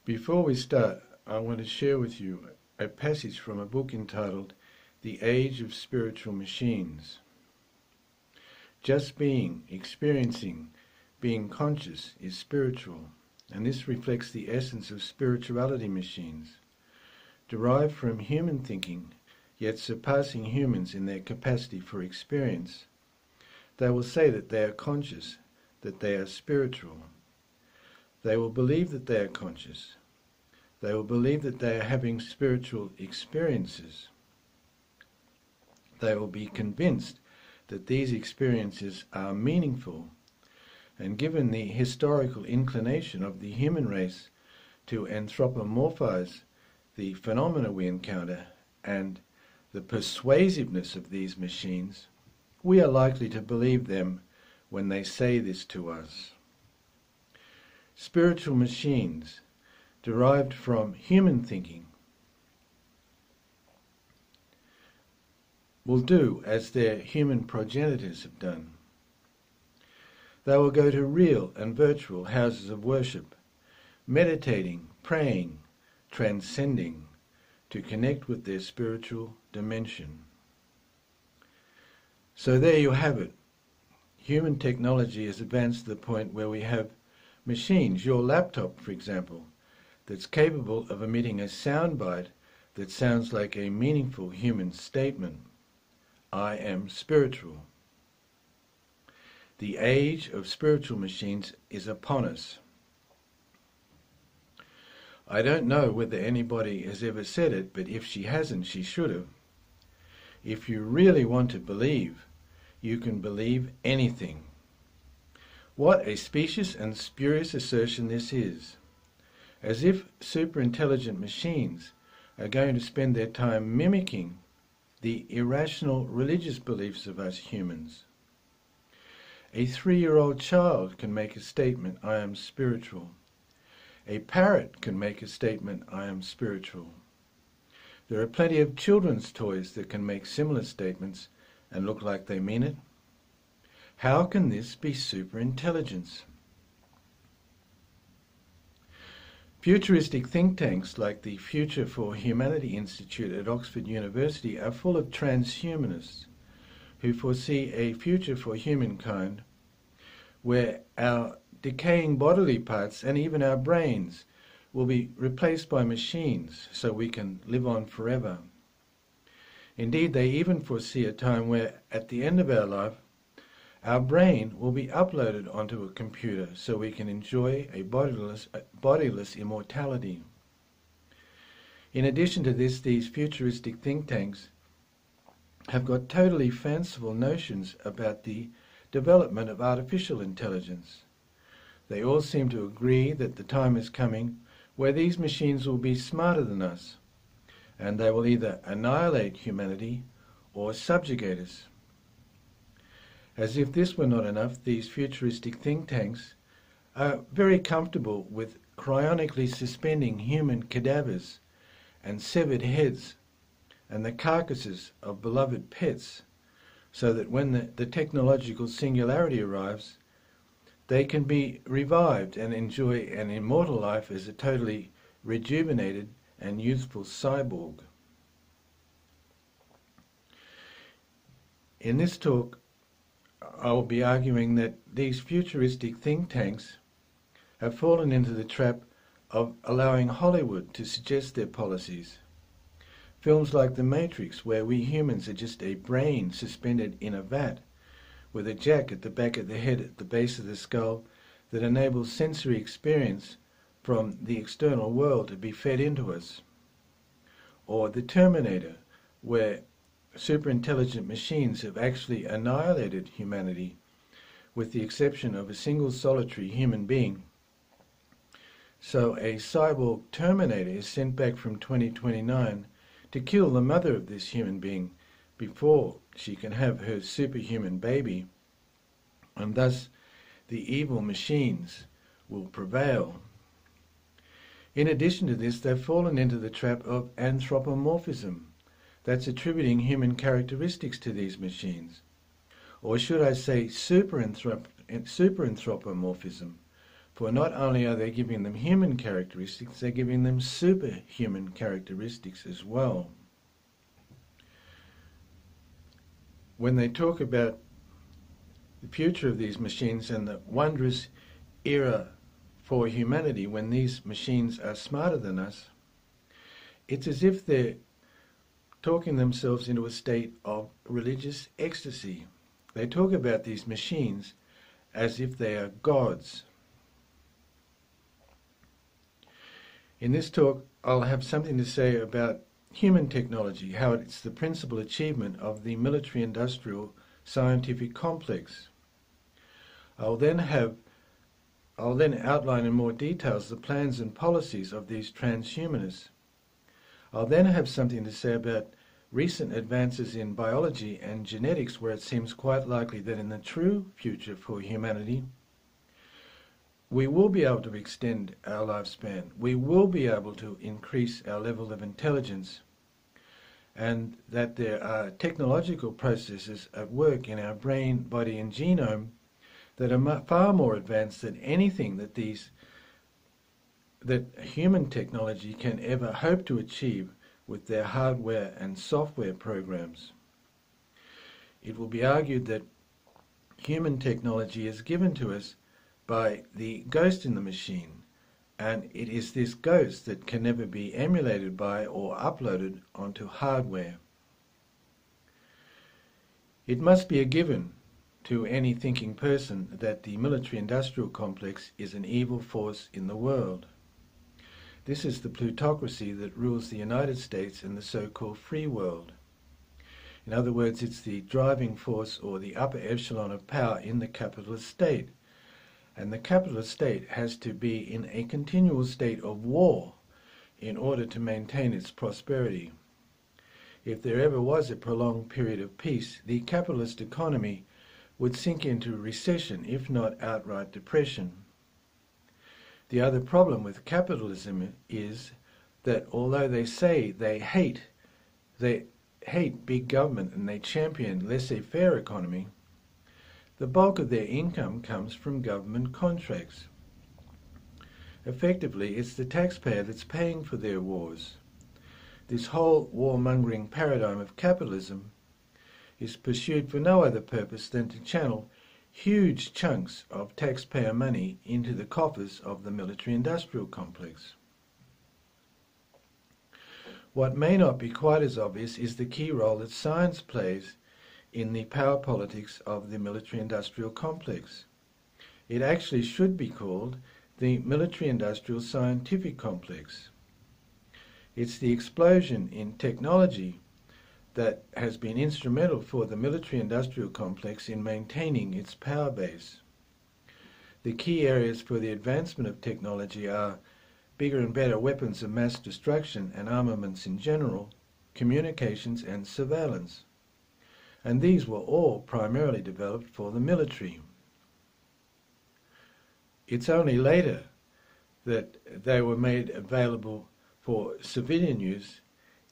Before we start, I want to share with you a passage from a book entitled The Age of Spiritual Machines. Just being, experiencing, being conscious is spiritual, and this reflects the essence of spirituality machines. Derived from human thinking, yet surpassing humans in their capacity for experience, they will say that they are conscious, that they are spiritual. They will believe that they are conscious. They will believe that they are having spiritual experiences. They will be convinced that these experiences are meaningful, and given the historical inclination of the human race to anthropomorphize the phenomena we encounter and the persuasiveness of these machines, we are likely to believe them when they say this to us. Spiritual machines, derived from human thinking, will do as their human progenitors have done. They will go to real and virtual houses of worship, meditating, praying, transcending, to connect with their spiritual dimension. So there you have it. Human technology has advanced to the point where we have machines, your laptop for example, that's capable of emitting a soundbite that sounds like a meaningful human statement. I am spiritual. The age of spiritual machines is upon us. I don't know whether anybody has ever said it, but if she hasn't, she should have. If you really want to believe, you can believe anything. What a specious and spurious assertion this is. As if superintelligent machines are going to spend their time mimicking the irrational religious beliefs of us humans. A 3-year-old child can make a statement, I am spiritual. A parrot can make a statement, I am spiritual. There are plenty of children's toys that can make similar statements and look like they mean it. How can this be superintelligence? Futuristic think tanks like the Future for Humanity Institute at Oxford University are full of transhumanists who foresee a future for humankind where our decaying bodily parts and even our brains will be replaced by machines so we can live on forever. Indeed, they even foresee a time where, at the end of our life, our brain will be uploaded onto a computer so we can enjoy a bodiless immortality. In addition to this, these futuristic think tanks have got totally fanciful notions about the development of artificial intelligence. They all seem to agree that the time is coming where these machines will be smarter than us, and they will either annihilate humanity or subjugate us. As if this were not enough, these futuristic think tanks are very comfortable with cryonically suspending human cadavers and severed heads and the carcasses of beloved pets, so that when the technological singularity arrives, they can be revived and enjoy an immortal life as a totally rejuvenated and youthful cyborg. In this talk, I will be arguing that these futuristic think tanks have fallen into the trap of allowing Hollywood to suggest their policies. Films like The Matrix, where we humans are just a brain suspended in a vat, with a jack at the back of the head at the base of the skull that enables sensory experience from the external world to be fed into us. Or The Terminator, where superintelligent machines have actually annihilated humanity, with the exception of a single solitary human being. So a cyborg Terminator is sent back from 2029 to kill the mother of this human being before she can have her superhuman baby, and thus the evil machines will prevail. In addition to this, they've fallen into the trap of anthropomorphism. That's attributing human characteristics to these machines. Or should I say super anthropomorphism, For not only are they giving them human characteristics, they're giving them superhuman characteristics as well. When they talk about the future of these machines and the wondrous era for humanity when these machines are smarter than us, it's as if they're talking themselves into a state of religious ecstasy. They talk about these machines as if they are gods. In this talk, I'll have something to say about human technology, how it's the principal achievement of the military-industrial scientific complex. I'll then outline in more details the plans and policies of these transhumanists. I'll then have something to say about recent advances in biology and genetics, where it seems quite likely that in the true future for humanity, we will be able to extend our lifespan. We will be able to increase our level of intelligence, and that there are technological processes at work in our brain, body and genome that are far more advanced than anything that human technology can ever hope to achieve with their hardware and software programs. It will be argued that human technology is given to us by the ghost in the machine, and it is this ghost that can never be emulated by or uploaded onto hardware. It must be a given to any thinking person that the military-industrial complex is an evil force in the world. This is the plutocracy that rules the United States and the so-called free world. In other words, it's the driving force or the upper echelon of power in the capitalist state. And the capitalist state has to be in a continual state of war in order to maintain its prosperity. If there ever was a prolonged period of peace, the capitalist economy would sink into recession, if not outright depression. The other problem with capitalism is that although they say they hate big government and they champion laissez-faire economy, the bulk of their income comes from government contracts. Effectively, it's the taxpayer that's paying for their wars. This whole warmongering paradigm of capitalism is pursued for no other purpose than to channel huge chunks of taxpayer money into the coffers of the military-industrial complex. What may not be quite as obvious is the key role that science plays in the power politics of the military-industrial complex. It actually should be called the military-industrial scientific complex. It's the explosion in technology that has been instrumental for the military-industrial complex in maintaining its power base. The key areas for the advancement of technology are bigger and better weapons of mass destruction and armaments in general, communications and surveillance. And these were all primarily developed for the military. It's only later that they were made available for civilian use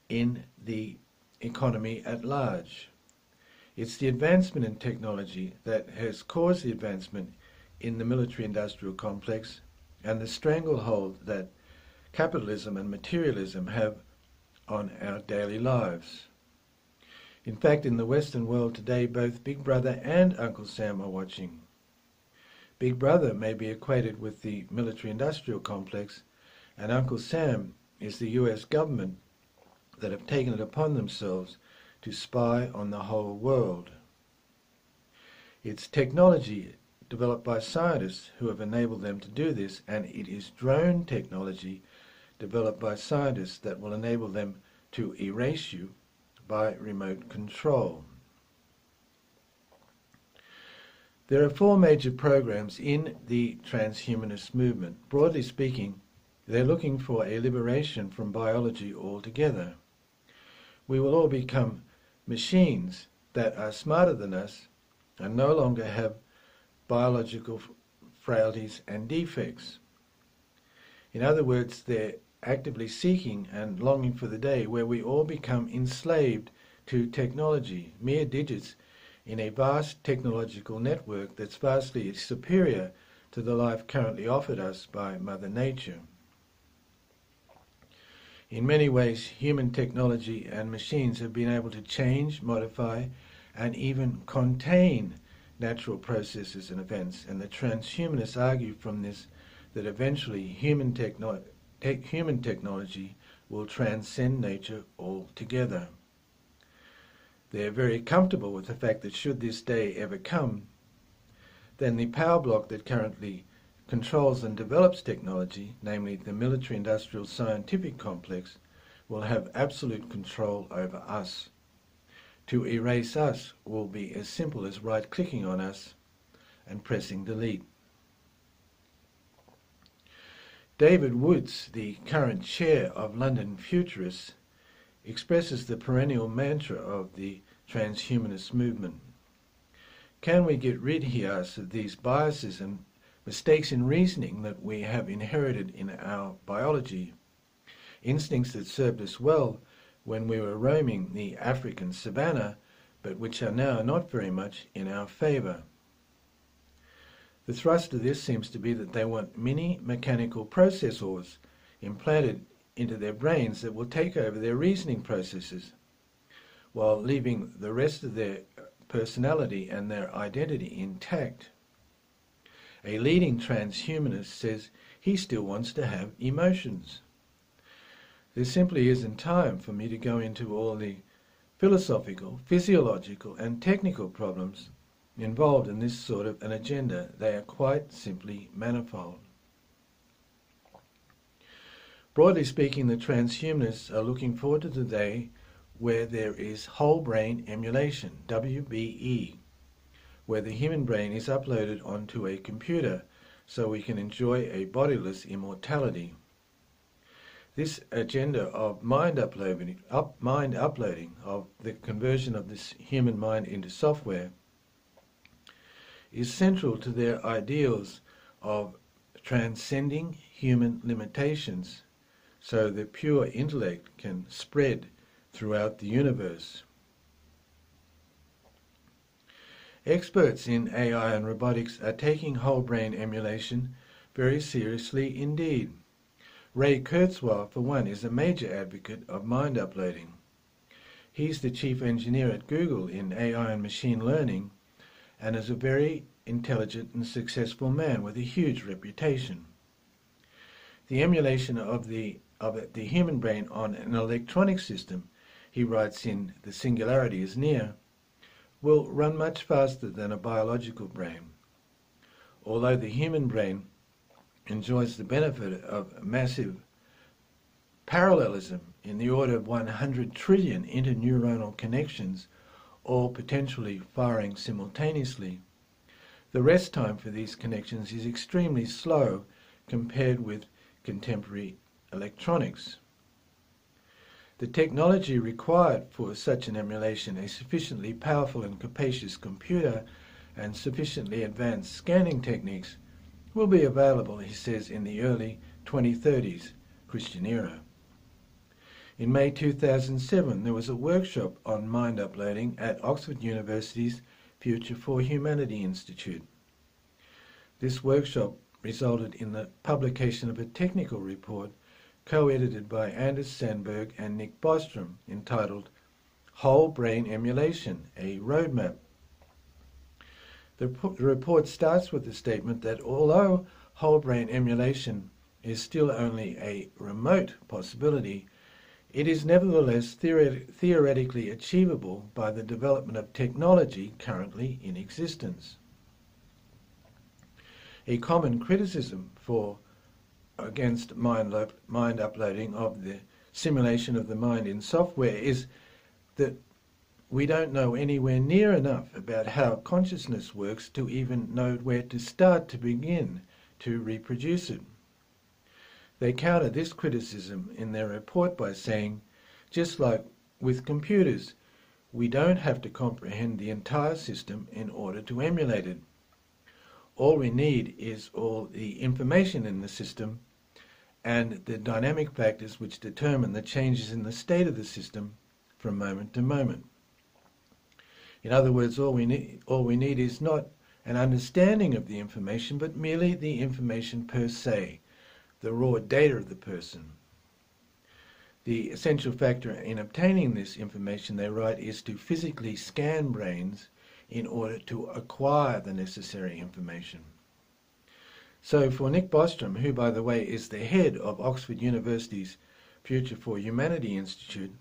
in the economy at large. It's the advancement in technology that has caused the advancement in the military-industrial complex and the stranglehold that capitalism and materialism have on our daily lives. In fact, in the Western world today, both Big Brother and Uncle Sam are watching. Big Brother may be equated with the military-industrial complex, and Uncle Sam is the US government that have taken it upon themselves to spy on the whole world. It's technology developed by scientists who have enabled them to do this, and it is drone technology developed by scientists that will enable them to erase you by remote control. There are four major programs in the transhumanist movement. Broadly speaking, they're looking for a liberation from biology altogether. We will all become machines that are smarter than us and no longer have biological frailties and defects. In other words, they're actively seeking and longing for the day where we all become enslaved to technology, mere digits in a vast technological network that's vastly superior to the life currently offered us by Mother Nature. In many ways, human technology and machines have been able to change, modify, and even contain natural processes and events, and the transhumanists argue from this that eventually human technology will transcend nature altogether. They are very comfortable with the fact that should this day ever come, then the power block that currently controls and develops technology, namely the military-industrial scientific complex, will have absolute control over us. To erase us will be as simple as right-clicking on us and pressing delete. David Woods, the current chair of London Futurists, expresses the perennial mantra of the transhumanist movement. Can we get rid, he asks, of these biases and mistakes in reasoning that we have inherited in our biology, instincts that served us well when we were roaming the African savannah, but which are now not very much in our favour? The thrust of this seems to be that they want mini mechanical processors implanted into their brains that will take over their reasoning processes, while leaving the rest of their personality and their identity intact. A leading transhumanist says he still wants to have emotions. There simply isn't time for me to go into all the philosophical, physiological and technical problems involved in this sort of an agenda. They are quite simply manifold. Broadly speaking, the transhumanists are looking forward to the day where there is whole brain emulation, WBE, where the human brain is uploaded onto a computer so we can enjoy a bodiless immortality. This agenda of mind uploading, of the conversion of this human mind into software, is central to their ideals of transcending human limitations so the pure intellect can spread throughout the universe. Experts in AI and robotics are taking whole brain emulation very seriously indeed. Ray Kurzweil, for one, is a major advocate of mind uploading. He's the chief engineer at Google in AI and machine learning, and is a very intelligent and successful man with a huge reputation. The emulation of the human brain on an electronic system, he writes in The Singularity is Near, will run much faster than a biological brain. Although the human brain enjoys the benefit of massive parallelism in the order of 100 trillion interneuronal connections, all potentially firing simultaneously, the rest time for these connections is extremely slow compared with contemporary electronics. The technology required for such an emulation, a sufficiently powerful and capacious computer and sufficiently advanced scanning techniques, will be available, he says, in the early 2030s, Christian era. In May 2007, there was a workshop on mind uploading at Oxford University's Future for Humanity Institute. This workshop resulted in the publication of a technical report co-edited by Anders Sandberg and Nick Bostrom entitled Whole Brain Emulation, a Roadmap. The report starts with the statement that although whole brain emulation is still only a remote possibility, it is nevertheless theoretically achievable by the development of technology currently in existence. A common criticism against mind uploading of the simulation of the mind in software is that we don't know anywhere near enough about how consciousness works to even know where to start to begin to reproduce it. They counter this criticism in their report by saying, just like with computers, we don't have to comprehend the entire system in order to emulate it. All we need is all the information in the system and the dynamic factors which determine the changes in the state of the system from moment to moment. In other words, all we need is not an understanding of the information, but merely the information per se, the raw data of the person. The essential factor in obtaining this information, they write, is to physically scan brains in order to acquire the necessary information. So for Nick Bostrom, who by the way is the head of Oxford University's Future for Humanity Institute,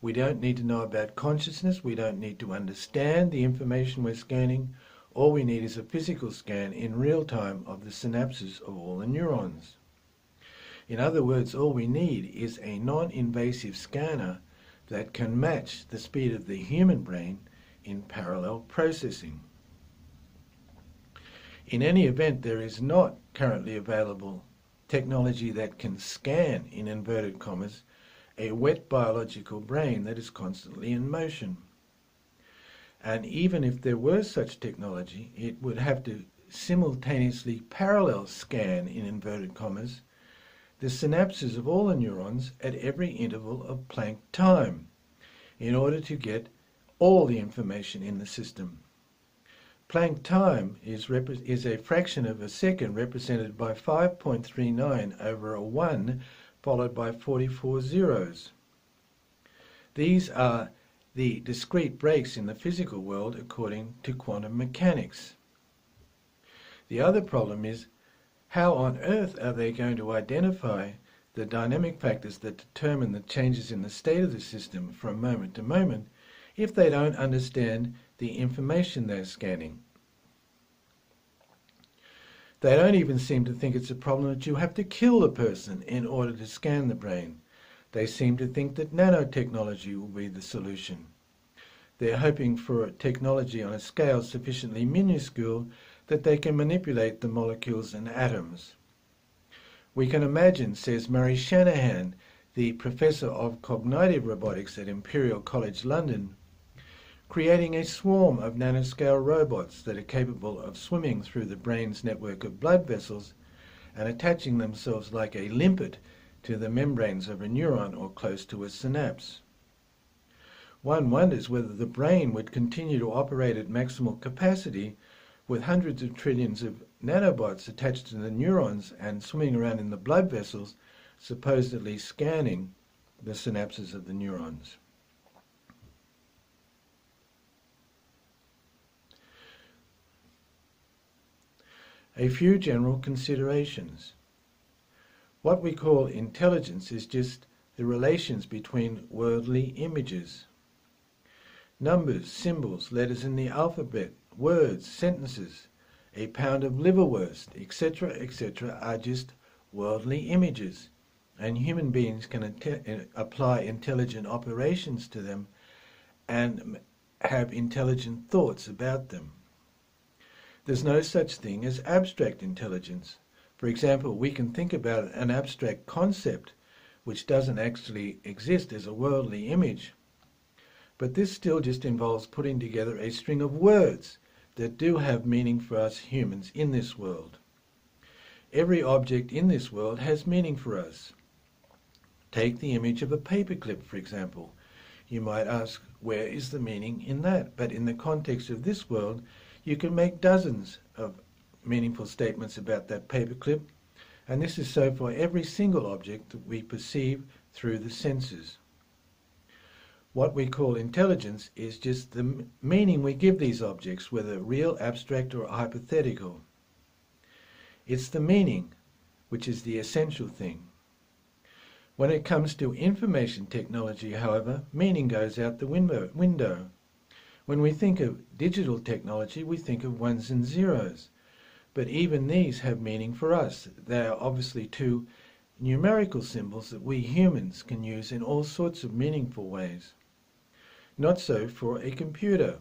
we don't need to know about consciousness, we don't need to understand the information we're scanning. All we need is a physical scan in real time of the synapses of all the neurons. In other words, all we need is a non-invasive scanner that can match the speed of the human brain in parallel processing. In any event, there is not currently available technology that can scan, in inverted commas, a wet biological brain that is constantly in motion. And even if there were such technology, it would have to simultaneously parallel scan, in inverted commas, the synapses of all the neurons at every interval of Planck time in order to get all the information in the system. Planck time is a fraction of a second represented by 5.39 over a 1 followed by 44 zeros. These are the discrete breaks in the physical world according to quantum mechanics. The other problem is, how on earth are they going to identify the dynamic factors that determine the changes in the state of the system from moment to moment if they don't understand the information they're scanning? They don't even seem to think it's a problem that you have to kill the person in order to scan the brain. They seem to think that nanotechnology will be the solution. They're hoping for technology on a scale sufficiently minuscule that they can manipulate the molecules and atoms. We can imagine, says Murray Shanahan, the professor of cognitive robotics at Imperial College London, creating a swarm of nanoscale robots that are capable of swimming through the brain's network of blood vessels and attaching themselves like a limpet to the membranes of a neuron or close to a synapse. One wonders whether the brain would continue to operate at maximal capacity with hundreds of trillions of nanobots attached to the neurons and swimming around in the blood vessels, supposedly scanning the synapses of the neurons. A few general considerations. What we call intelligence is just the relations between worldly images. Numbers, symbols, letters in the alphabet, words, sentences, a pound of liverwurst, etc., etc., are just worldly images, and human beings can apply intelligent operations to them and have intelligent thoughts about them. There's no such thing as abstract intelligence. For example, we can think about an abstract concept which doesn't actually exist as a worldly image, but this still just involves putting together a string of words that do have meaning for us humans in this world. Every object in this world has meaning for us. Take the image of a paperclip, for example. You might ask, where is the meaning in that? But in the context of this world, you can make dozens of meaningful statements about that paperclip, and this is so for every single object that we perceive through the senses. What we call intelligence is just the meaning we give these objects, whether real, abstract, or hypothetical. It's the meaning which is the essential thing. When it comes to information technology, however, meaning goes out the window. When we think of digital technology, we think of ones and zeros. But even these have meaning for us. They are obviously two numerical symbols that we humans can use in all sorts of meaningful ways. Not so for a computer.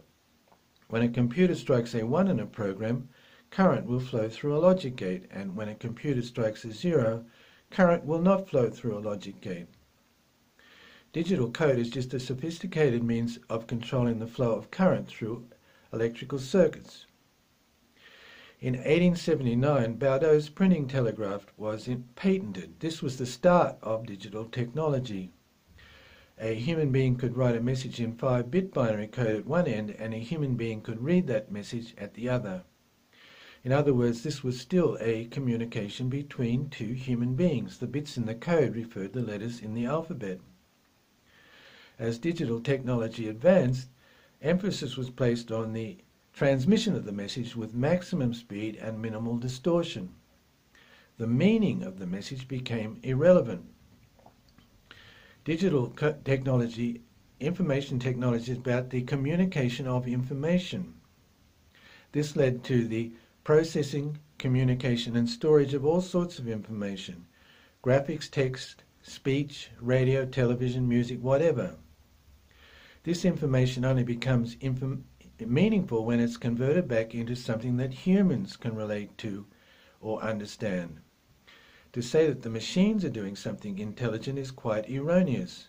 When a computer strikes a 1 in a program, current will flow through a logic gate, and when a computer strikes a 0, current will not flow through a logic gate. Digital code is just a sophisticated means of controlling the flow of current through electrical circuits. In 1879, Baudot's printing telegraph was patented. This was the start of digital technology. A human being could write a message in 5-bit binary code at one end, and a human being could read that message at the other. In other words, this was still a communication between two human beings. The bits in the code referred to letters in the alphabet. As digital technology advanced, emphasis was placed on the transmission of the message with maximum speed and minimal distortion. The meaning of the message became irrelevant. Digital technology, information technology, is about the communication of information. This led to the processing, communication and storage of all sorts of information: graphics, text, speech, radio, television, music, whatever. This information only becomes meaningful when it's converted back into something that humans can relate to or understand. To say that the machines are doing something intelligent is quite erroneous.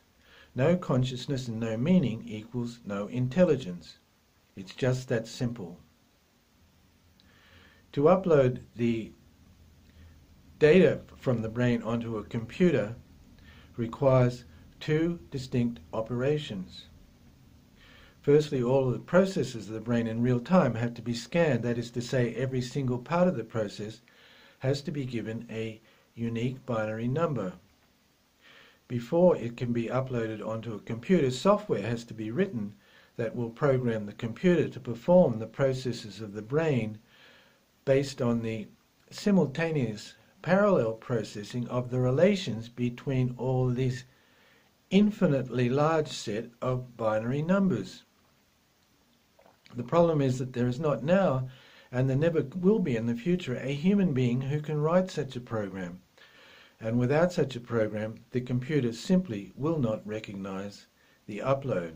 No consciousness and no meaning equals no intelligence. It's just that simple. To upload the data from the brain onto a computer requires two distinct operations. Firstly, all of the processes of the brain in real time have to be scanned. That is to say, every single part of the process has to be given a unique binary number. Before it can be uploaded onto a computer, software has to be written that will program the computer to perform the processes of the brain based on the simultaneous parallel processing of the relations between all these infinitely large set of binary numbers. The problem is that there is not now, and there never will be in the future, a human being who can write such a program. And without such a program, the computer simply will not recognize the upload.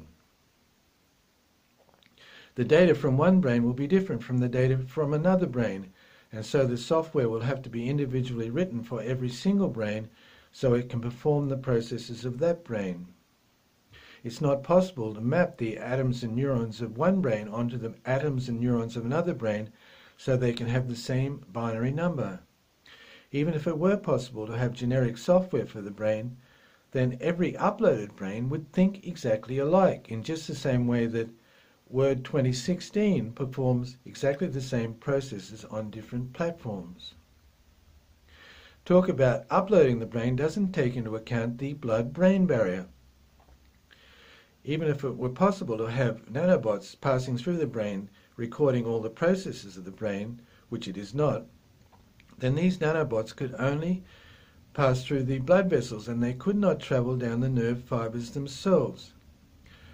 The data from one brain will be different from the data from another brain, and so the software will have to be individually written for every single brain so it can perform the processes of that brain. It's not possible to map the atoms and neurons of one brain onto the atoms and neurons of another brain so they can have the same binary number. Even if it were possible to have generic software for the brain, then every uploaded brain would think exactly alike, in just the same way that Word 2016 performs exactly the same processes on different platforms. Talk about uploading the brain doesn't take into account the blood-brain barrier. Even if it were possible to have nanobots passing through the brain, recording all the processes of the brain, which it is not, then these nanobots could only pass through the blood vessels and they could not travel down the nerve fibers themselves.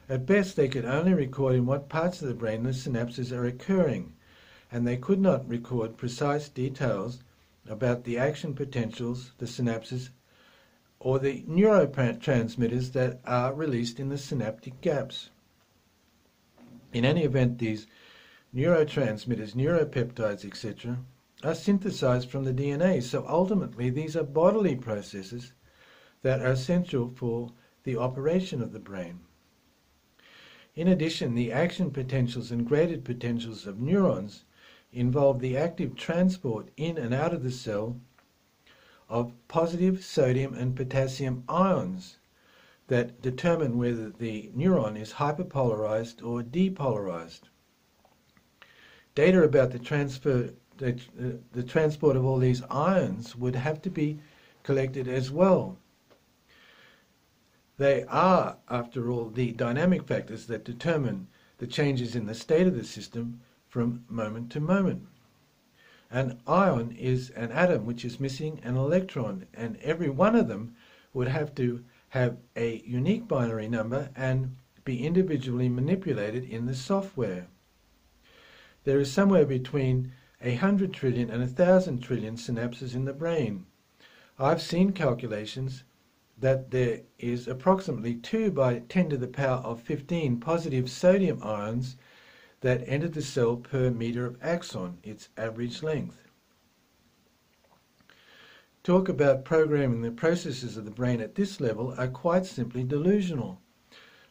At best, they could only record in what parts of the brain the synapses are occurring, and they could not record precise details about the action potentials, the synapses, or the neurotransmitters that are released in the synaptic gaps. In any event, these neurotransmitters, neuropeptides, etc., are synthesized from the DNA, so ultimately these are bodily processes that are essential for the operation of the brain. In addition, the action potentials and graded potentials of neurons involve the active transport in and out of the cell of positive sodium and potassium ions that determine whether the neuron is hyperpolarized or depolarized. Data about the transport of all these ions would have to be collected as well. They are, after all, the dynamic factors that determine the changes in the state of the system from moment to moment. An ion is an atom which is missing an electron, and every one of them would have to have a unique binary number and be individually manipulated in the software. There is somewhere between 100 trillion and 1,000 trillion synapses in the brain. I've seen calculations that there is approximately 2 by 10 to the power of 15 positive sodium ions that enter the cell per meter of axon, its average length. Talk about programming the processes of the brain at this level are quite simply delusional.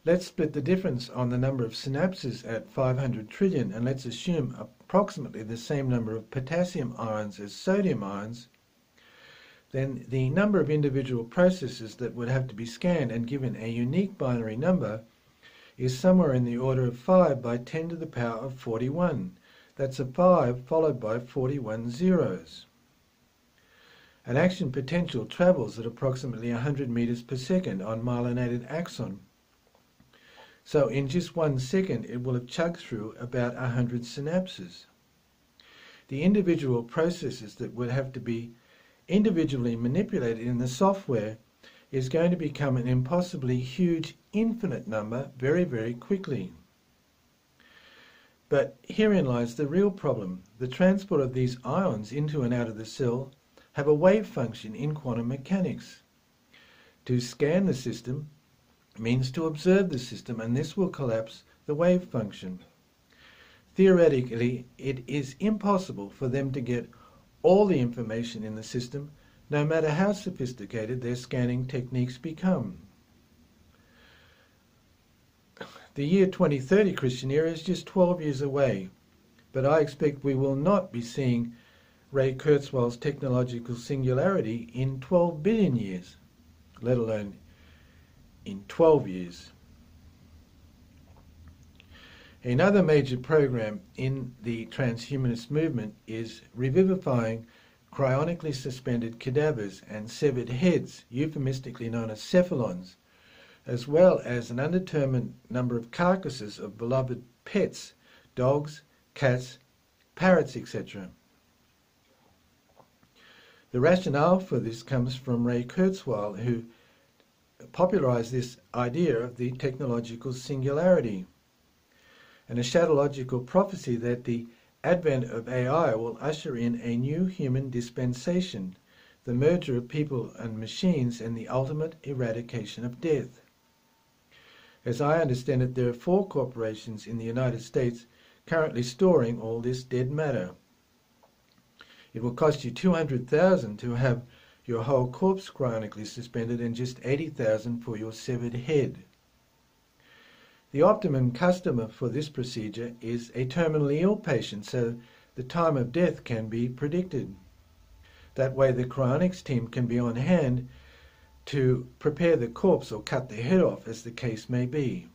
Let's split the difference on the number of synapses at 500 trillion and let's assume approximately the same number of potassium ions as sodium ions. Then the number of individual processes that would have to be scanned and given a unique binary number is somewhere in the order of 5 by 10 to the power of 41. That's a 5 followed by 41 zeros. An action potential travels at approximately 100 meters per second on myelinated axon. So in just 1 second, it will have chugged through about 100 synapses. The individual processes that would have to be individually manipulated in the software is going to become an impossibly huge infinite number very, very quickly. But herein lies the real problem. The transport of these ions into and out of the cell have a wave function in quantum mechanics. To scan the system means to observe the system, and this will collapse the wave function. Theoretically, it is impossible for them to get all the information in the system, no matter how sophisticated their scanning techniques become. The year 2030 Christian era is just 12 years away, but I expect we will not be seeing Ray Kurzweil's technological singularity in 12 billion years, let alone in 12 years. Another major program in the transhumanist movement is revivifying cryonically suspended cadavers and severed heads, euphemistically known as cephalons, as well as an undetermined number of carcasses of beloved pets, dogs, cats, parrots, etc. The rationale for this comes from Ray Kurzweil, who popularized this idea of the technological singularity, and a eschatological prophecy that the advent of AI will usher in a new human dispensation, the merger of people and machines, and the ultimate eradication of death. As I understand it, there are 4 corporations in the United States currently storing all this dead matter. It will cost you $200,000 to have your whole corpse cryonically suspended and just $80,000 for your severed head. The optimum customer for this procedure is a terminally ill patient, so the time of death can be predicted. That way the cryonics team can be on hand to prepare the corpse or cut the head off, as the case may be.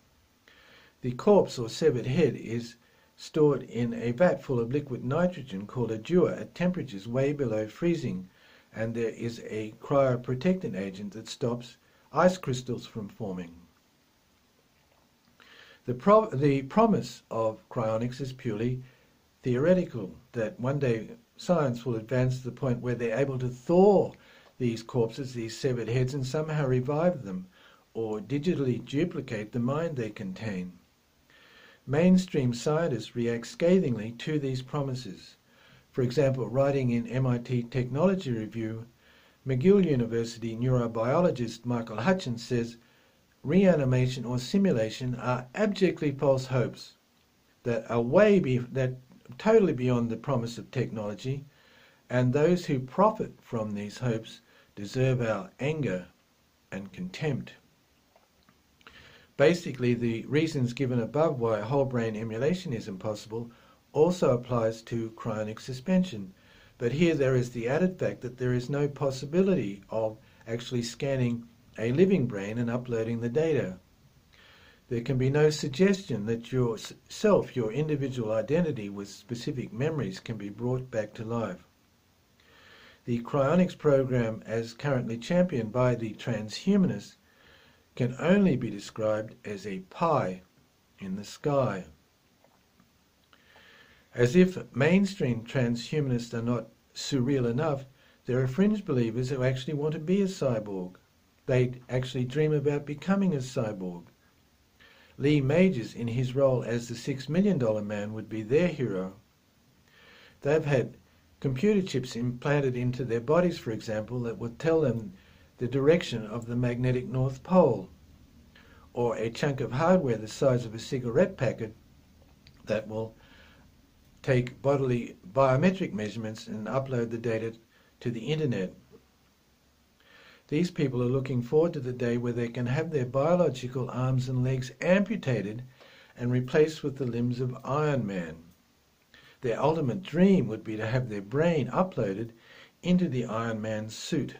The corpse or severed head is stored in a vat full of liquid nitrogen called a dewar at temperatures way below freezing, and there is a cryoprotectant agent that stops ice crystals from forming. The promise of cryonics is purely theoretical, that one day science will advance to the point where they're able to thaw these corpses, these severed heads, and somehow revive them, or digitally duplicate the mind they contain. Mainstream scientists react scathingly to these promises. For example, writing in MIT Technology Review, McGill University neurobiologist Michael Hutchins says, reanimation or simulation are abjectly false hopes that are totally beyond the promise of technology, and those who profit from these hopes deserve our anger and contempt. Basically, the reasons given above why whole brain emulation is impossible also applies to cryonic suspension, but here there is the added fact that there is no possibility of actually scanning a living brain and uploading the data. There can be no suggestion that your self, your individual identity with specific memories, can be brought back to life. The cryonics program, as currently championed by the transhumanists, can only be described as a pie in the sky. As if mainstream transhumanists are not surreal enough, there are fringe believers who actually want to be a cyborg. They actually dream about becoming a cyborg. Lee Majors, in his role as the $6 million man, would be their hero. They've had computer chips implanted into their bodies, for example, that would tell them the direction of the magnetic North Pole, or a chunk of hardware the size of a cigarette packet that will take bodily biometric measurements and upload the data to the internet. These people are looking forward to the day where they can have their biological arms and legs amputated and replaced with the limbs of Iron Man. Their ultimate dream would be to have their brain uploaded into the Iron Man suit.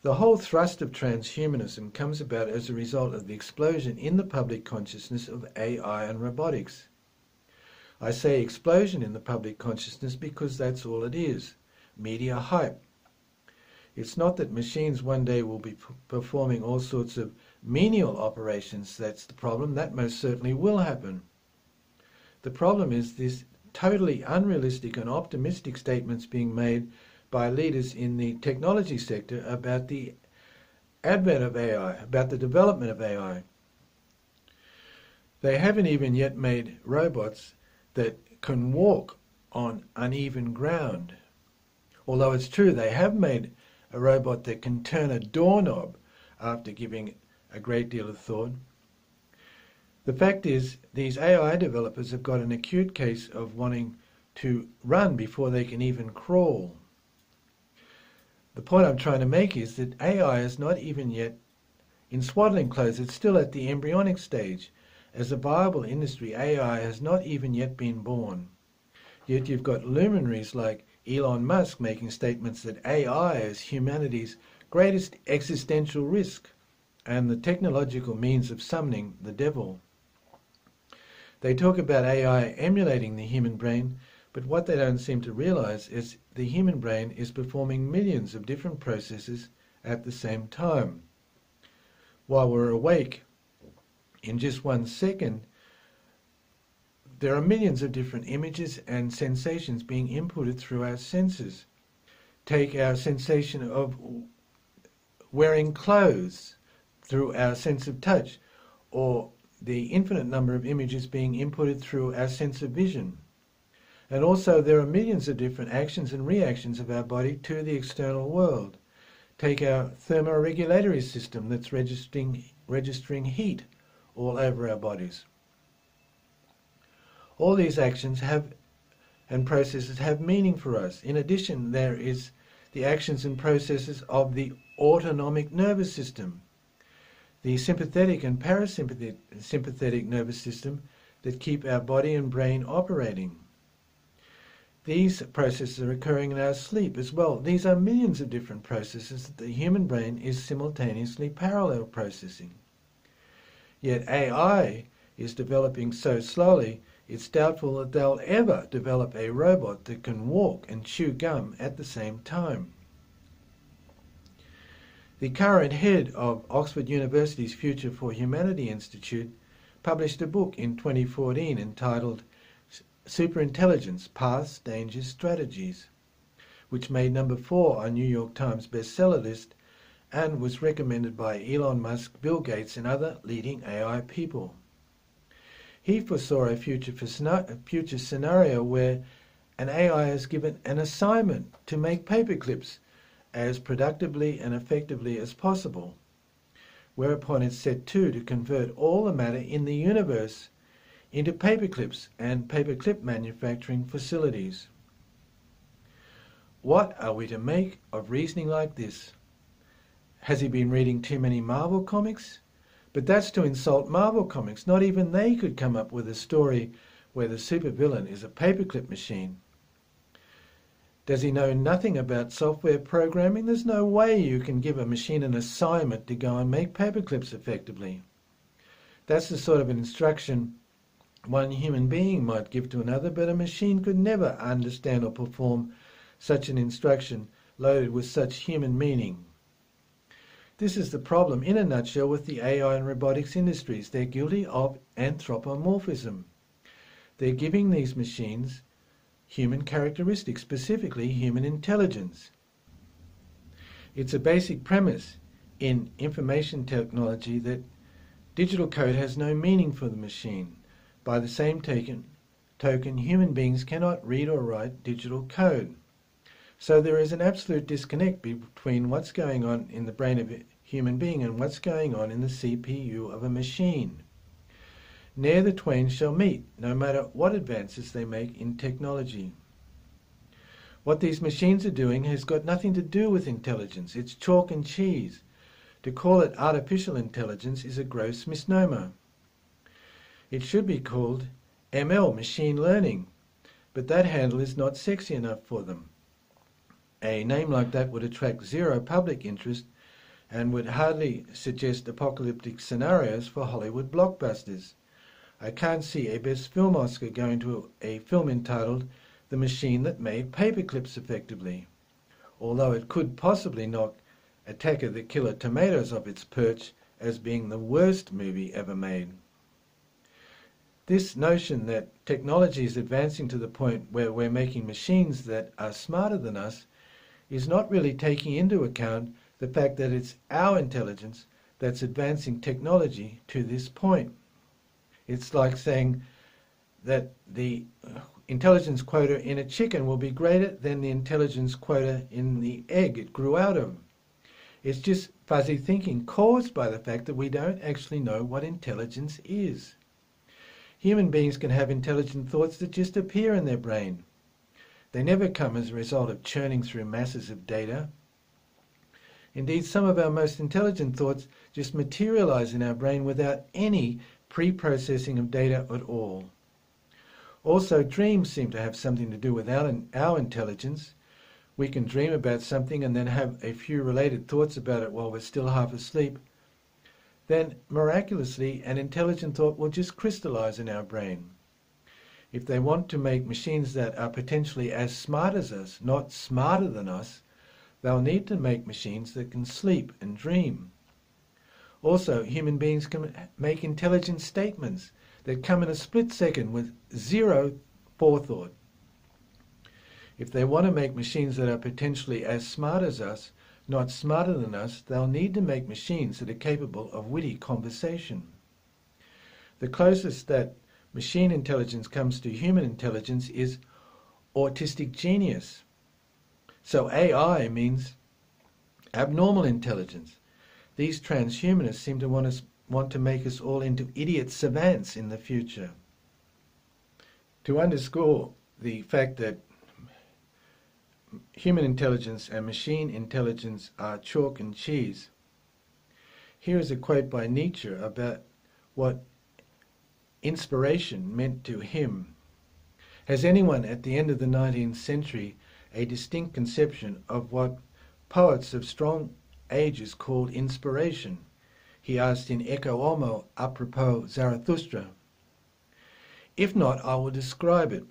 The whole thrust of transhumanism comes about as a result of the explosion in the public consciousness of AI and robotics. I say explosion in the public consciousness because that's all it is, media hype. It's not that machines one day will be performing all sorts of menial operations that's the problem. That most certainly will happen. The problem is this totally unrealistic and optimistic statements being made by leaders in the technology sector about the advent of AI, about the development of AI. They haven't even yet made robots that can walk on uneven ground. Although it's true they have made a robot that can turn a doorknob after giving a great deal of thought. The fact is, these AI developers have got an acute case of wanting to run before they can even crawl. The point I'm trying to make is that AI is not even yet in swaddling clothes. It's still at the embryonic stage. As a viable industry, AI has not even yet been born. Yet you've got luminaries like Elon Musk making statements that AI is humanity's greatest existential risk and the technological means of summoning the devil. They talk about AI emulating the human brain, but what they don't seem to realize is the human brain is performing millions of different processes at the same time. While we're awake, in just 1 second, there are millions of different images and sensations being inputted through our senses. Take our sensation of wearing clothes through our sense of touch, or the infinite number of images being inputted through our sense of vision. And also there are millions of different actions and reactions of our body to the external world. Take our thermoregulatory system that's registering heat all over our bodies. All these actions and processes have meaning for us. In addition, there is the actions and processes of the autonomic nervous system, the sympathetic and parasympathetic nervous system that keep our body and brain operating. These processes are occurring in our sleep as well. These are millions of different processes that the human brain is simultaneously parallel processing. Yet AI is developing so slowly, it's doubtful that they'll ever develop a robot that can walk and chew gum at the same time. The current head of Oxford University's Future for Humanity Institute published a book in 2014 entitled Superintelligence, Paths, Dangers, Strategies, which made number 4 on New York Times bestseller list and was recommended by Elon Musk, Bill Gates and other leading AI people. He foresaw a future scenario where an AI is given an assignment to make paperclips as productively and effectively as possible, whereupon it's set to convert all the matter in the universe into paperclips and paperclip manufacturing facilities. What are we to make of reasoning like this? Has he been reading too many Marvel comics? But that's to insult Marvel comics. Not even they could come up with a story where the supervillain is a paperclip machine. Does he know nothing about software programming? There's no way you can give a machine an assignment to go and make paperclips effectively. That's the sort of instruction one human being might give to another, but a machine could never understand or perform such an instruction loaded with such human meaning. This is the problem in a nutshell with the AI and robotics industries. They're guilty of anthropomorphism. They're giving these machines human characteristics, specifically human intelligence. It's a basic premise in information technology that digital code has no meaning for the machine. By the same token, human beings cannot read or write digital code. So there is an absolute disconnect between what's going on in the brain of a human being and what's going on in the CPU of a machine. Ne'er the twain shall meet, no matter what advances they make in technology. What these machines are doing has got nothing to do with intelligence. It's chalk and cheese. To call it artificial intelligence is a gross misnomer. It should be called ML, machine learning, but that handle is not sexy enough for them. A name like that would attract zero public interest and would hardly suggest apocalyptic scenarios for Hollywood blockbusters. I can't see a Best Film Oscar going to a film entitled The Machine That Made Paperclips Effectively, although it could possibly knock Attack of the Killer Tomatoes off its perch as being the worst movie ever made. This notion that technology is advancing to the point where we're making machines that are smarter than us is not really taking into account the fact that it's our intelligence that's advancing technology to this point. It's like saying that the intelligence quota in a chicken will be greater than the intelligence quota in the egg it grew out of. It's just fuzzy thinking caused by the fact that we don't actually know what intelligence is. Human beings can have intelligent thoughts that just appear in their brain. They never come as a result of churning through masses of data. Indeed, some of our most intelligent thoughts just materialize in our brain without any pre-processing of data at all. Also, dreams seem to have something to do with our intelligence. We can dream about something and then have a few related thoughts about it while we're still half asleep. Then, miraculously, an intelligent thought will just crystallize in our brain. If they want to make machines that are potentially as smart as us, not smarter than us, they'll need to make machines that can sleep and dream. Also, human beings can make intelligent statements that come in a split second with zero forethought. If they want to make machines that are potentially as smart as us, not smarter than us, they'll need to make machines that are capable of witty conversation. The closest that machine intelligence comes to human intelligence is autistic genius. So AI means abnormal intelligence. These transhumanists seem to want to make us all into idiot savants in the future. To underscore the fact that human intelligence and machine intelligence are chalk and cheese, here is a quote by Nietzsche about what inspiration meant to him. Has anyone at the end of the 19th century a distinct conception of what poets of strong ages called inspiration? He asked in Ecce Homo apropos Zarathustra. If not, I will describe it.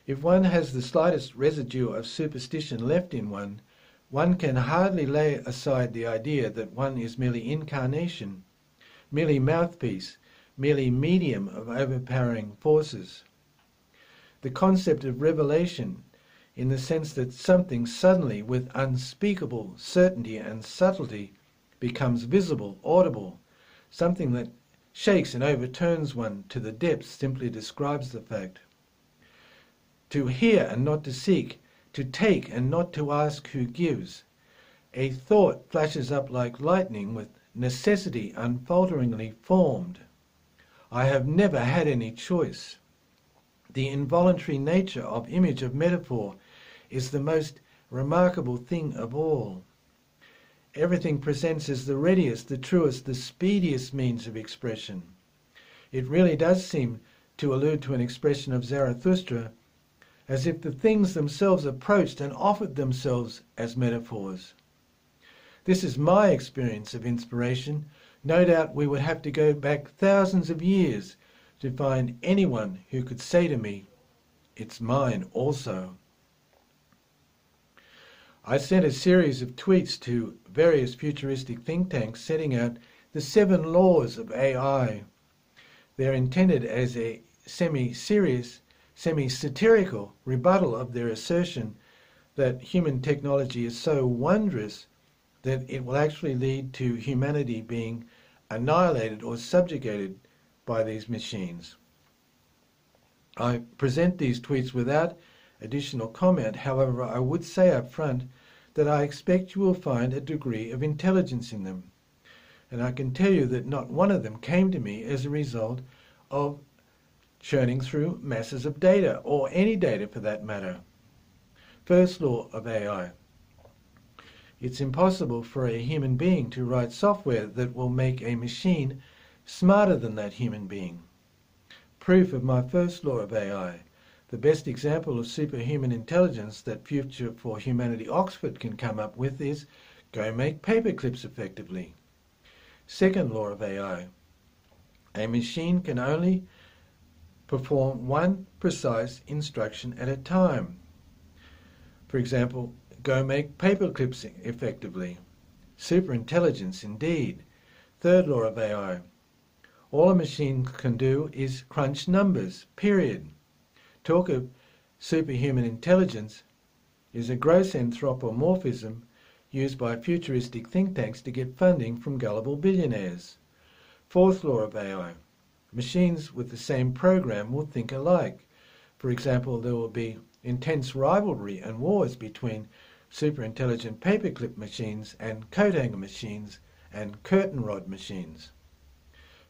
If one has the slightest residue of superstition left in one, one can hardly lay aside the idea that one is merely incarnation, merely mouthpiece, merely medium of overpowering forces. The concept of revelation, in the sense that something suddenly, with unspeakable certainty and subtlety, becomes visible, audible, something that shakes and overturns one to the depths, simply describes the fact. To hear and not to seek, to take and not to ask who gives. A thought flashes up like lightning with necessity unfalteringly formed. I have never had any choice. The involuntary nature of image of metaphor is the most remarkable thing of all. Everything presents as the readiest, the truest, the speediest means of expression. It really does seem to allude to an expression of Zarathustra, as if the things themselves approached and offered themselves as metaphors. This is my experience of inspiration. No doubt we would have to go back thousands of years to find anyone who could say to me, "It's mine also." I sent a series of tweets to various futuristic think tanks setting out the 7 laws of AI. They're intended as a semi-serious, semi-satirical rebuttal of their assertion that human technology is so wondrous that it will actually lead to humanity being annihilated or subjugated by these machines. I present these tweets without additional comment. However, I would say up front that I expect you will find a degree of intelligence in them. And I can tell you that not one of them came to me as a result of churning through masses of data, or any data for that matter. First law of AI. It's impossible for a human being to write software that will make a machine smarter than that human being. Proof of my first law of AI. The best example of superhuman intelligence that Future for Humanity Oxford can come up with is go make paperclips effectively. Second law of AI. A machine can only perform one precise instruction at a time. For example, go make paper clips effectively. Superintelligence indeed. Third law of AI. All a machine can do is crunch numbers, period. Talk of superhuman intelligence is a gross anthropomorphism used by futuristic think tanks to get funding from gullible billionaires. Fourth law of AI. Machines with the same program will think alike. For example, there will be intense rivalry and wars between superintelligent paperclip machines and coat hanger machines and curtain rod machines.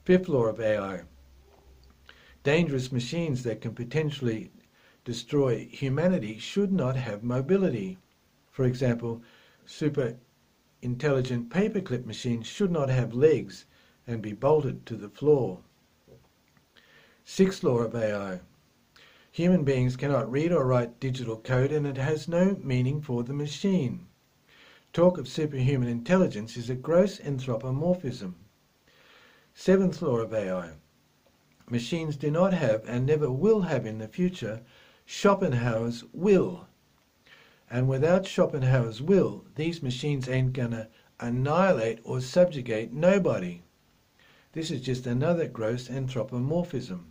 Fifth law of AI. Dangerous machines that can potentially destroy humanity should not have mobility. For example, super intelligent paperclip machines should not have legs and be bolted to the floor. Sixth law of AI. Human beings cannot read or write digital code, and it has no meaning for the machine. Talk of superhuman intelligence is a gross anthropomorphism. Seventh law of AI. Machines do not have and never will have in the future Schopenhauer's will. And without Schopenhauer's will, these machines ain't gonna annihilate or subjugate nobody. This is just another gross anthropomorphism.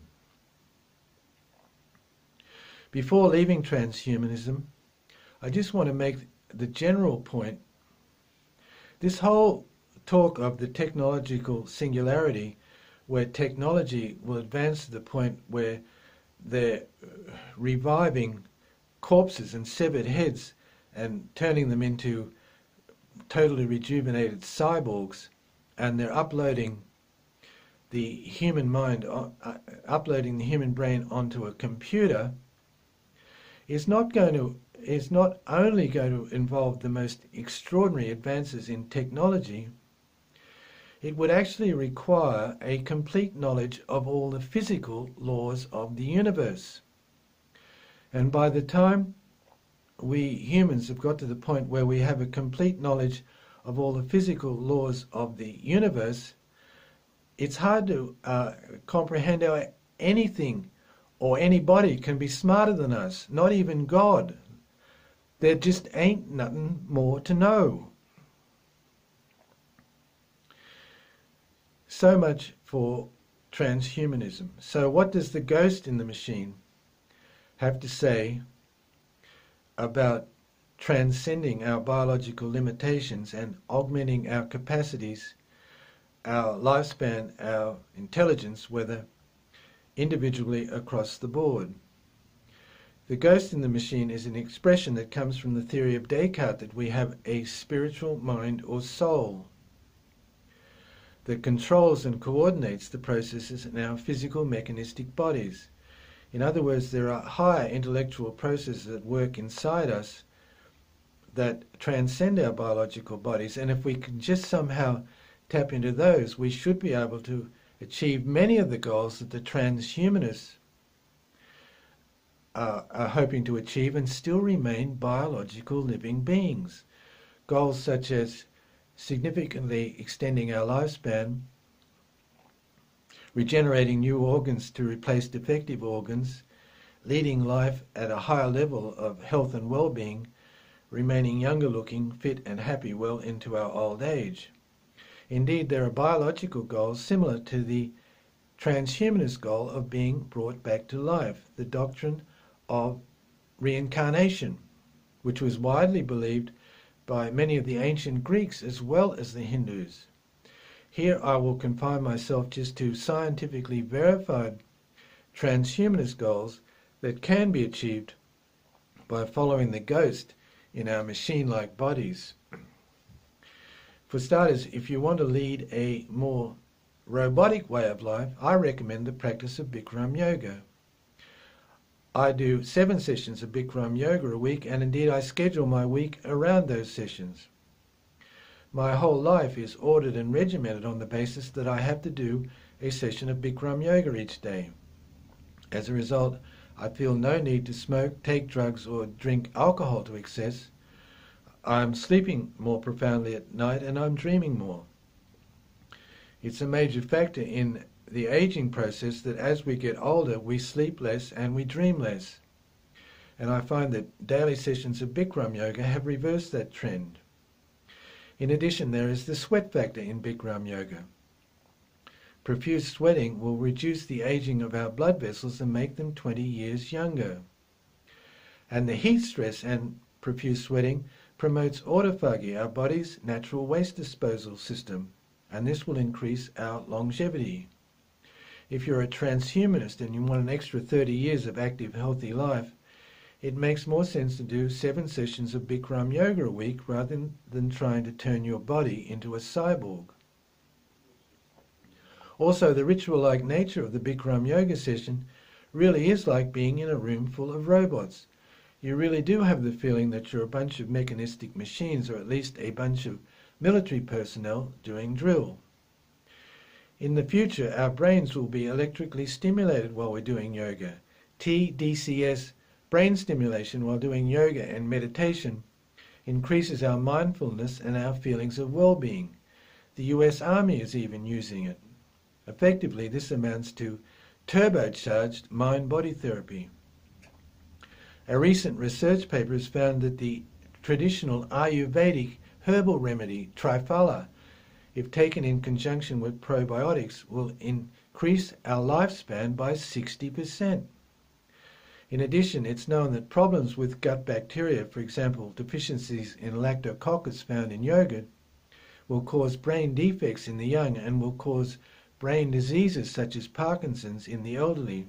Before leaving transhumanism, I just want to make the general point. This whole talk of the technological singularity, where technology will advance to the point where they're reviving corpses and severed heads and turning them into totally rejuvenated cyborgs, and they're uploading the human mind, uploading the human brain onto a computer, is not only going to involve the most extraordinary advances in technology, it would actually require a complete knowledge of all the physical laws of the universe. And by the time we humans have got to the point where we have a complete knowledge of all the physical laws of the universe, it's hard to comprehend how anything or anybody can be smarter than us, not even God. There just ain't nothing more to know. So much for transhumanism. So what does the ghost in the machine have to say about transcending our biological limitations and augmenting our capacities, our lifespan, our intelligence, whether individually across the board? The ghost in the machine is an expression that comes from the theory of Descartes that we have a spiritual mind or soul that controls and coordinates the processes in our physical mechanistic bodies. In other words, there are higher intellectual processes at work inside us that transcend our biological bodies, and if we can just somehow tap into those, we should be able to achieve many of the goals that the transhumanists are hoping to achieve and still remain biological living beings. Goals such as significantly extending our lifespan, regenerating new organs to replace defective organs, leading life at a higher level of health and well-being, remaining younger looking, fit and happy well into our old age. Indeed, there are biological goals similar to the transhumanist goal of being brought back to life, the doctrine of reincarnation, which was widely believed by many of the ancient Greeks as well as the Hindus. Here I will confine myself just to scientifically verified transhumanist goals that can be achieved by following the ghost in our machine-like bodies. For starters, if you want to lead a more robotic way of life, I recommend the practice of Bikram yoga. I do 7 sessions of Bikram yoga a week, and indeed I schedule my week around those sessions. My whole life is ordered and regimented on the basis that I have to do a session of Bikram yoga each day. As a result, I feel no need to smoke, take drugs, or drink alcohol to excess. I'm sleeping more profoundly at night, and I'm dreaming more. It's a major factor in the aging process that as we get older, we sleep less and we dream less. And I find that daily sessions of Bikram yoga have reversed that trend. In addition, there is the sweat factor in Bikram yoga. Profuse sweating will reduce the aging of our blood vessels and make them 20 years younger. And the heat stress and profuse sweating promotes autophagy, our body's natural waste disposal system, and this will increase our longevity. If you're a transhumanist and you want an extra 30 years of active, healthy life, it makes more sense to do 7 sessions of Bikram yoga a week rather than trying to turn your body into a cyborg. Also, the ritual-like nature of the Bikram yoga session really is like being in a room full of robots. You really do have the feeling that you're a bunch of mechanistic machines, or at least a bunch of military personnel doing drill. In the future, our brains will be electrically stimulated while we're doing yoga. TDCS, brain stimulation while doing yoga and meditation, increases our mindfulness and our feelings of well-being. The US Army is even using it. Effectively, this amounts to turbocharged mind-body therapy. A recent research paper has found that the traditional Ayurvedic herbal remedy, Triphala, if taken in conjunction with probiotics, will increase our lifespan by 60%. In addition, it's known that problems with gut bacteria, for example, deficiencies in lactococcus found in yogurt, will cause brain defects in the young and will cause brain diseases such as Parkinson's in the elderly.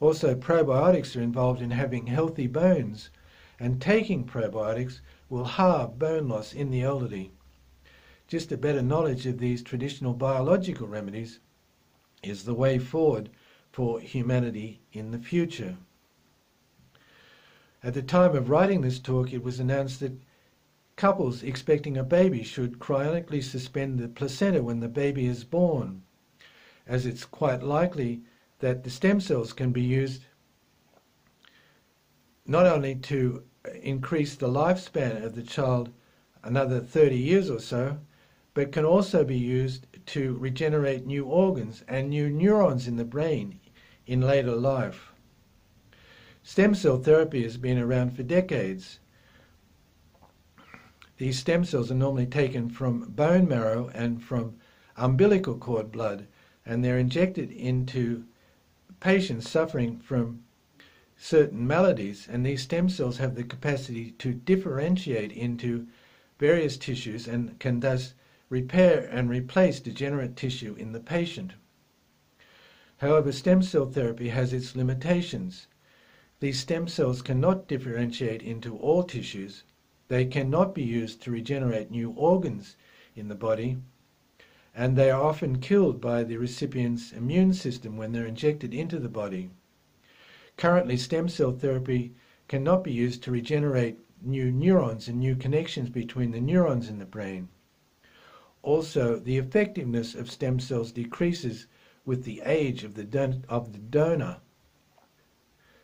Also, probiotics are involved in having healthy bones, and taking probiotics will halve bone loss in the elderly. Just a better knowledge of these traditional biological remedies is the way forward for humanity in the future. At the time of writing this talk, it was announced that couples expecting a baby should cryonically suspend the placenta when the baby is born, as it's quite likely that the stem cells can be used not only to increase the lifespan of the child another 30 years or so, but can also be used to regenerate new organs and new neurons in the brain in later life. Stem cell therapy has been around for decades. These stem cells are normally taken from bone marrow and from umbilical cord blood, and they're injected into patients suffering from certain maladies, and these stem cells have the capacity to differentiate into various tissues and can thus repair and replace degenerate tissue in the patient. However, stem cell therapy has its limitations. These stem cells cannot differentiate into all tissues. They cannot be used to regenerate new organs in the body, and they are often killed by the recipient's immune system when they're injected into the body. Currently, stem cell therapy cannot be used to regenerate new neurons and new connections between the neurons in the brain. Also, the effectiveness of stem cells decreases with the age of the donor.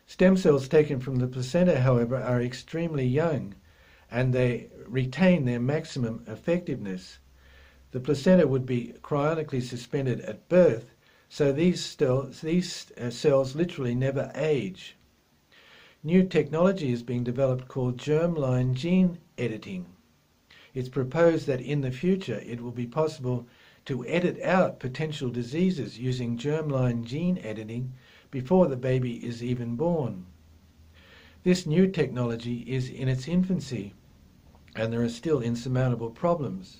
Stem cells taken from the placenta, however, are extremely young, and they retain their maximum effectiveness. The placenta would be cryonically suspended at birth, so these cells literally never age. New technology is being developed called germline gene editing. It's proposed that in the future it will be possible to edit out potential diseases using germline gene editing before the baby is even born. This new technology is in its infancy, and there are still insurmountable problems.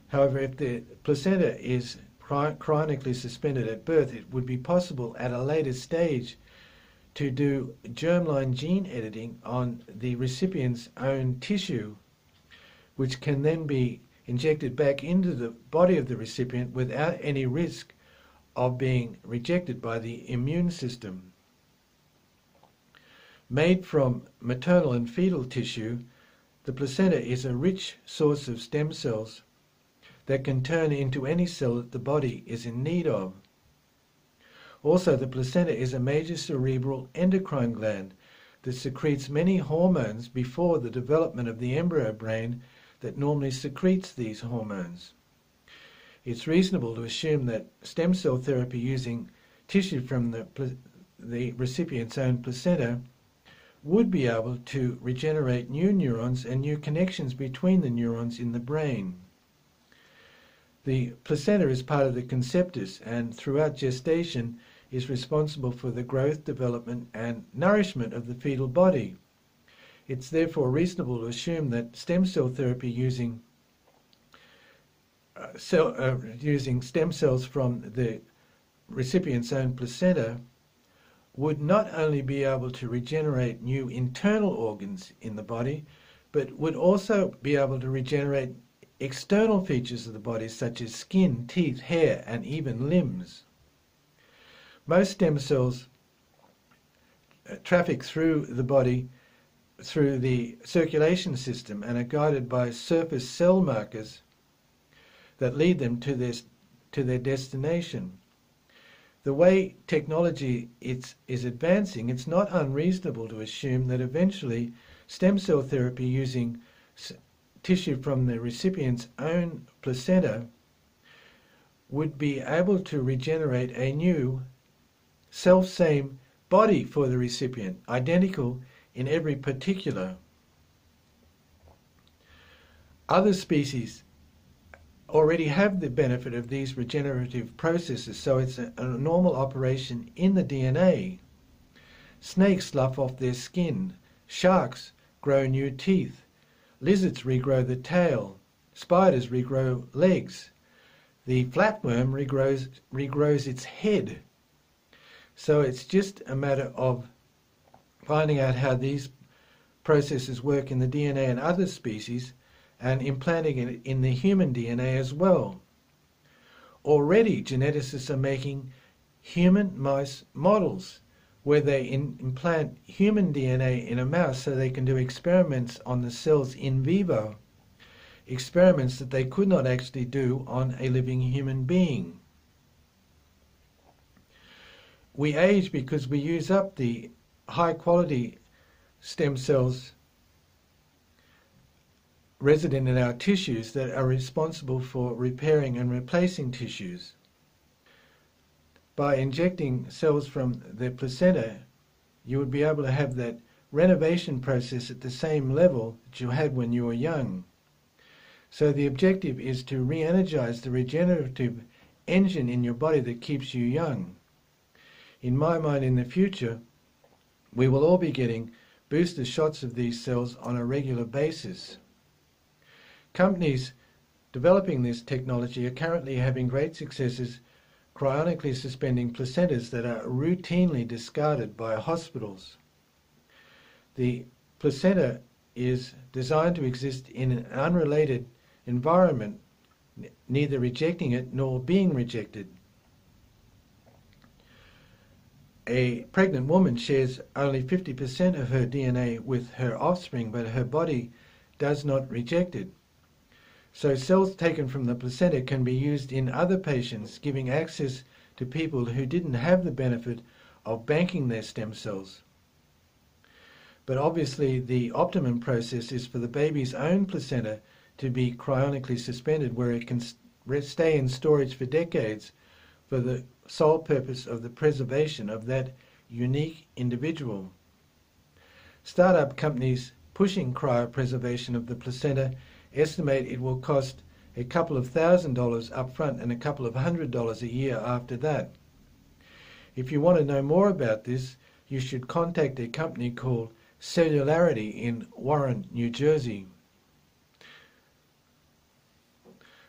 However, if the placenta is cryonically suspended at birth, it would be possible at a later stage to do germline gene editing on the recipient's own tissue, which can then be injected back into the body of the recipient without any risk of being rejected by the immune system. Made from maternal and fetal tissue, the placenta is a rich source of stem cells that can turn into any cell that the body is in need of. Also, the placenta is a major cerebral endocrine gland that secretes many hormones before the development of the embryo brain that normally secretes these hormones. it's reasonable to assume that stem cell therapy using tissue from the recipient's own placenta would be able to regenerate new neurons and new connections between the neurons in the brain. The placenta is part of the conceptus and throughout gestation is responsible for the growth, development and nourishment of the fetal body. It's therefore reasonable to assume that stem cell therapy using stem cells from the recipient's own placenta would not only be able to regenerate new internal organs in the body, but would also be able to regenerate external features of the body such as skin, teeth, hair, and even limbs. Most stem cells traffic through the body through the circulation system and are guided by surface cell markers that lead them to their destination. The way technology is advancing, it's not unreasonable to assume that eventually stem cell therapy using tissue from the recipient's own placenta would be able to regenerate a new self-same body for the recipient, identical in every particular. Other species already have the benefit of these regenerative processes, so it's a normal operation in the DNA. Snakes slough off their skin, sharks grow new teeth, lizards regrow the tail, spiders regrow legs, the flatworm regrows its head. So it's just a matter of finding out how these processes work in the DNA and other species and implanting it in the human DNA as well. Already geneticists are making human mice models where they implant human DNA in a mouse so they can do experiments on the cells in vivo, experiments that they could not actually do on a living human being. We age because we use up the high quality stem cells resident in our tissues that are responsible for repairing and replacing tissues. By injecting cells from the placenta, you would be able to have that renovation process at the same level that you had when you were young. So the objective is to re-energize the regenerative engine in your body that keeps you young. In my mind, in the future, we will all be getting booster shots of these cells on a regular basis. Companies developing this technology are currently having great successes cryonically suspending placentas that are routinely discarded by hospitals. The placenta is designed to exist in an unrelated environment, neither rejecting it nor being rejected. A pregnant woman shares only 50% of her DNA with her offspring, but her body does not reject it. So cells taken from the placenta can be used in other patients, giving access to people who didn't have the benefit of banking their stem cells. But obviously the optimum process is for the baby's own placenta to be cryonically suspended, where it can stay in storage for decades for the sole purpose of the preservation of that unique individual. Startup companies pushing cryopreservation of the placenta estimate it will cost a couple of $1,000s up front and a couple of $100 a year after that. If you want to know more about this, you should contact a company called Singularity in Warren, New Jersey.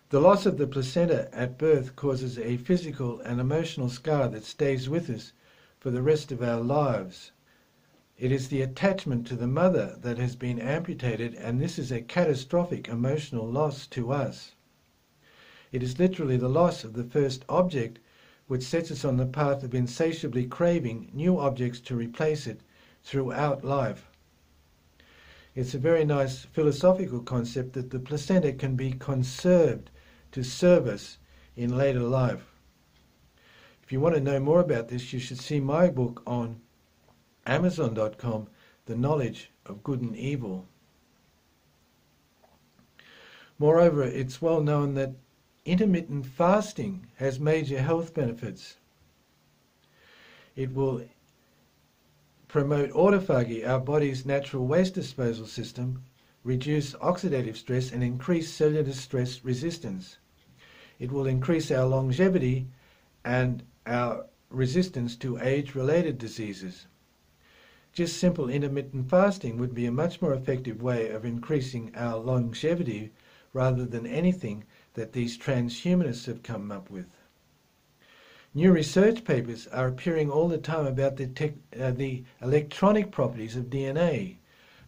The loss of the placenta at birth causes a physical and emotional scar that stays with us for the rest of our lives. It is the attachment to the mother that has been amputated, and this is a catastrophic emotional loss to us. It is literally the loss of the first object which sets us on the path of insatiably craving new objects to replace it throughout life. It's a very nice philosophical concept that the placenta can be conserved to serve us in later life. If you want to know more about this, you should see my book on Amazon.com, The Knowledge of Good and Evil. Moreover, it's well known that intermittent fasting has major health benefits. It will promote autophagy, our body's natural waste disposal system, reduce oxidative stress and increase cellular stress resistance. It will increase our longevity and our resistance to age-related diseases. Just simple intermittent fasting would be a much more effective way of increasing our longevity rather than anything that these transhumanists have come up with. New research papers are appearing all the time about the electronic properties of DNA.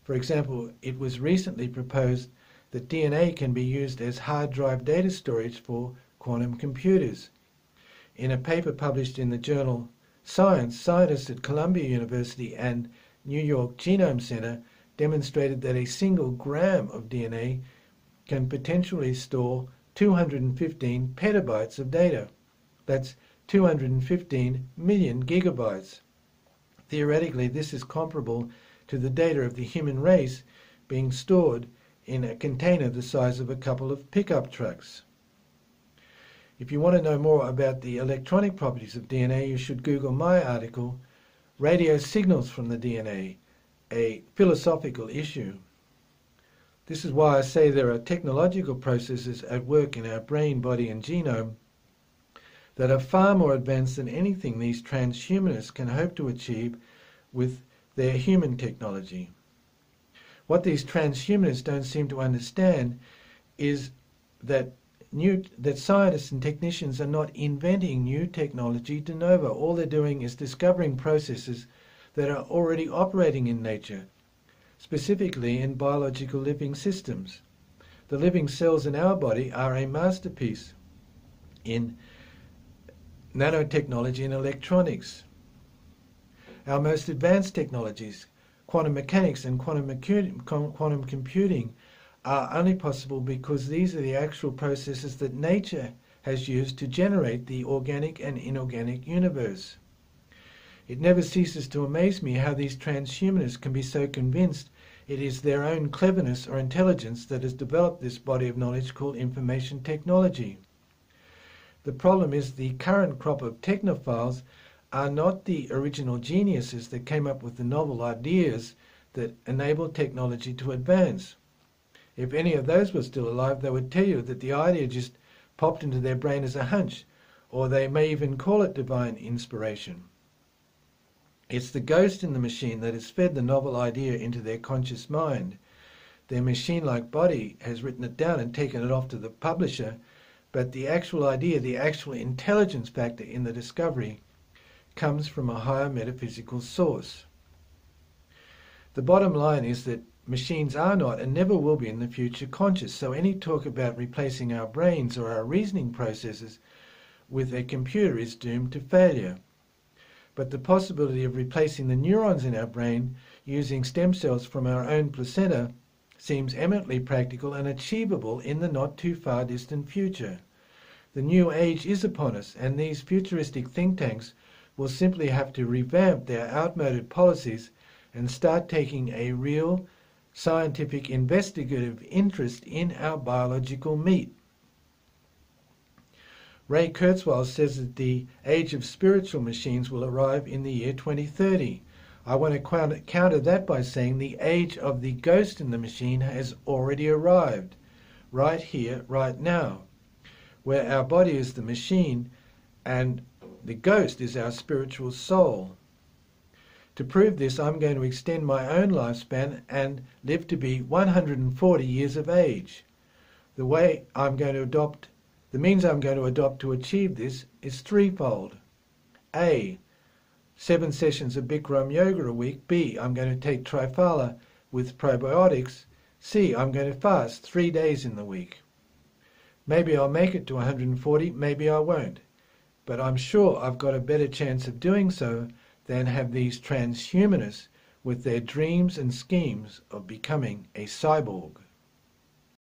For example, it was recently proposed that DNA can be used as hard drive data storage for quantum computers. In a paper published in the journal Science, scientists at Columbia University and New York Genome Center demonstrated that a single gram of DNA can potentially store 215 petabytes of data. That's 215 million gigabytes. Theoretically, this is comparable to the data of the human race being stored in a container the size of a couple of pickup trucks. If you want to know more about the electronic properties of DNA, you should Google my article, Radio Signals from the DNA, a philosophical issue. This is why I say there are technological processes at work in our brain, body and genome that are far more advanced than anything these transhumanists can hope to achieve with their human technology. What these transhumanists don't seem to understand is that scientists and technicians are not inventing new technology de novo. All they're doing is discovering processes that are already operating in nature, specifically in biological living systems. The living cells in our body are a masterpiece in nanotechnology and electronics. Our most advanced technologies, quantum mechanics and quantum computing, are only possible because these are the actual processes that nature has used to generate the organic and inorganic universe. It never ceases to amaze me how these transhumanists can be so convinced it is their own cleverness or intelligence that has developed this body of knowledge called information technology. The problem is the current crop of technophiles are not the original geniuses that came up with the novel ideas that enable technology to advance. If any of those were still alive, they would tell you that the idea just popped into their brain as a hunch, or they may even call it divine inspiration. It's the ghost in the machine that has fed the novel idea into their conscious mind. Their machine-like body has written it down and taken it off to the publisher, but the actual idea, the actual intelligence factor in the discovery, comes from a higher metaphysical source. The bottom line is that machines are not and never will be in the future conscious, so any talk about replacing our brains or our reasoning processes with a computer is doomed to failure. But the possibility of replacing the neurons in our brain using stem cells from our own placenta seems eminently practical and achievable in the not too far distant future. The new age is upon us, and these futuristic think tanks will simply have to revamp their outmoded policies and start taking a real scientific investigative interest in our biological meat. Ray Kurzweil says that the age of spiritual machines will arrive in the year 2030. I want to counter that by saying the age of the ghost in the machine has already arrived, right here, right now, where our body is the machine and the ghost is our spiritual soul. To prove this, I'm going to extend my own lifespan and live to be 140 years of age. The means I'm going to adopt to achieve this is threefold. A, 7 sessions of Bikram yoga a week. B, I'm going to take Triphala with probiotics. C, I'm going to fast 3 days in the week. Maybe I'll make it to 140, maybe I won't. But I'm sure I've got a better chance of doing so than have these transhumanists with their dreams and schemes of becoming a cyborg.